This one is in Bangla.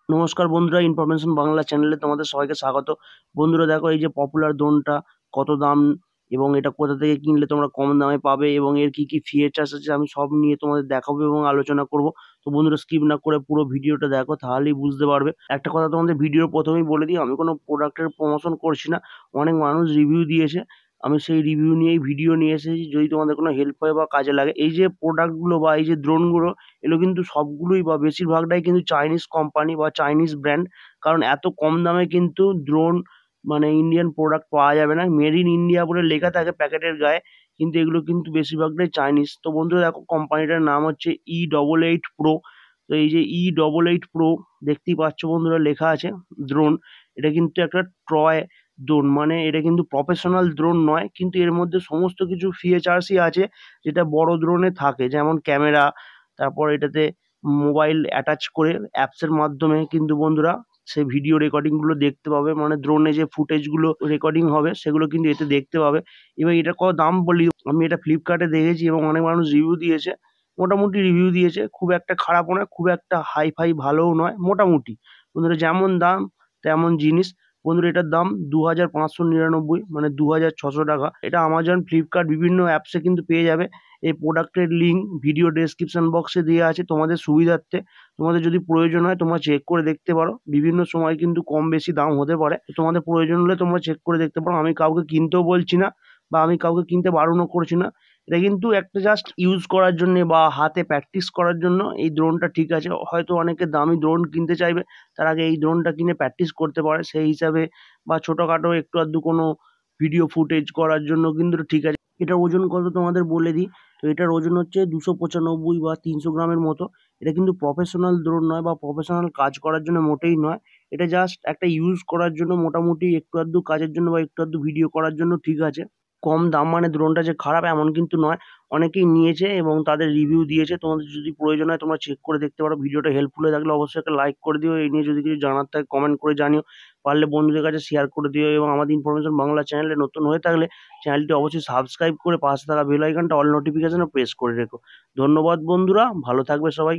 নমস্কার বন্ধুরা, ইনফরমেশন বাংলা চ্যানেলে তোমাদের সবাইকে স্বাগত। বন্ধুরা দেখো, এই যে পপুলার ড্রোনটা কত দাম এবং এটা কোথা থেকে কিনলে তোমরা কম দামে পাবে এবং এর কি কি ফিচার্স আছে আমি সব নিয়ে তোমাদের দেখাবো এবং আলোচনা করব। তো বন্ধুরা স্কিপ না করে পুরো ভিডিওটা দেখো, তাহলেই বুঝতে পারবে। একটা কথা তোমাদের ভিডিওর প্রথমেই বলে দিই, আমি কোনো প্রোডাক্টের প্রমোশন করছি না। অনেক মানুষ রিভিউ দিয়েছে, আমি সেই রিভিউ নিয়েই ভিডিও নিয়ে এসেছি। যদি তোমাদের কোনো হেল্প হয় বা কাজে লাগে, এই যে প্রোডাক্টগুলো বা এই যে ড্রোনগুলো, এগুলো কিন্তু সবগুলোই বা বেশিরভাগটাই কিন্তু চাইনিজ কোম্পানি বা চাইনিজ ব্র্যান্ড। কারণ এত কম দামে কিন্তু ড্রোন মানে ইন্ডিয়ান প্রোডাক্ট পাওয়া যাবে না। মেড ইন ইন্ডিয়া বলে লেখা থাকে প্যাকেটের গায়ে, কিন্তু এগুলো কিন্তু বেশিরভাগটাই চাইনিজ। তো বন্ধুরা দেখো, কোম্পানিটার নাম হচ্ছে E88 Pro। তো এই যে E88 Pro দেখতেই পাচ্ছ বন্ধুরা, লেখা আছে ড্রোন। এটা কিন্তু একটা ট্রয় ড্রোন, মানে এটা কিন্তু প্রফেশনাল ড্রোন নয়, কিন্তু এর মধ্যে সমস্ত কিছু ফিচার্সই আছে যেটা বড় ড্রোনে থাকে, যেমন ক্যামেরা। তারপর এটাতে মোবাইল অ্যাটাচ করে অ্যাপসের মাধ্যমে কিন্তু বন্ধুরা সে ভিডিও রেকর্ডিংগুলো দেখতে পাবে, মানে ড্রোনে যে ফুটেজগুলো রেকর্ডিং হবে সেগুলো কিন্তু এতে দেখতে পাবে। এবার এটা কত দাম বলি, আমি এটা ফ্লিপকার্টে দেখেছি এবং অনেক মানুষ রিভিউ দিয়েছে। মোটামুটি রিভিউ দিয়েছে, খুব একটা খারাপও নয়, খুব একটা হাই ফাই ভালোও নয়, মোটামুটি। বন্ধুরা যেমন দাম তেমন জিনিস। বন্ধুরা এটার দাম 2599, মানে 2600 টাকা। এটা আমাজন, ফ্লিপকার্ট বিভিন্ন অ্যাপসে কিন্তু পেয়ে যাবে। এই প্রোডাক্টের লিঙ্ক ভিডিও ডেসক্রিপশন বক্সে দেওয়া আছে তোমাদের সুবিধার্থে। তোমাদের যদি প্রয়োজন হয় তোমরা চেক করে দেখতে পারো, বিভিন্ন সময় কিন্তু কম বেশি দাম হতে পারে। তো তোমাদের প্রয়োজন হলে তোমরা চেক করে দেখতে পারো। আমি কাউকে কিনতেও বলছি না বা আমি কাউকে কিনতে বারণও করছি না। এটা কিন্তু একটা জাস্ট ইউজ করার জন্য বা হাতে প্র্যাকটিস করার জন্য এই ড্রোনটা ঠিক আছে। হয়তো অনেকে দামি ড্রোন কিনতে চাইবে, তার আগে এই ড্রোনটা কিনে প্র্যাকটিস করতে পারে সেই হিসাবে, বা ছোটোখাটো একটু আধটু কোনো ভিডিও ফুটেজ করার জন্য কিন্তু ঠিক আছে। এটার ওজন কত তোমাদের বলে দিই। তো এটার ওজন হচ্ছে 295 বা 300 গ্রামের মতো। এটা কিন্তু প্রফেশনাল ড্রোন নয় বা প্রফেশনাল কাজ করার জন্য মোটেই নয়। এটা জাস্ট একটা ইউজ করার জন্য, মোটামুটি একটু আধটু কাজের জন্য বা একটু আধটু ভিডিও করার জন্য ঠিক আছে। কম দাম মানে ড্রোনটা যে খারাপ এমন কিন্তু নয়। অনেকেই নিয়েছে এবং তাদের রিভিউ দিয়েছে। তোমাদের যদি প্রয়োজন হয় তোমরা চেক করে দেখতে পারো। ভিডিওটা হেল্পফুল হয়ে থাকলে অবশ্যই একটা লাইক করে দিও। এই নিয়ে যদি কিছু জানার থাকে কমেন্ট করে জানিও। পারলে বন্ধুদের কাছে শেয়ার করে দিও এবং আমাদের ইনফরমেশন বাংলা চ্যানেলে নতুন হয়ে থাকলে চ্যানেলটি অবশ্যই সাবস্ক্রাইব করে পাশে থাকা বেল আইকনটা অল নোটিফিকেশনে প্রেস করে রেখো। ধন্যবাদ বন্ধুরা, ভালো থাকবে সবাই।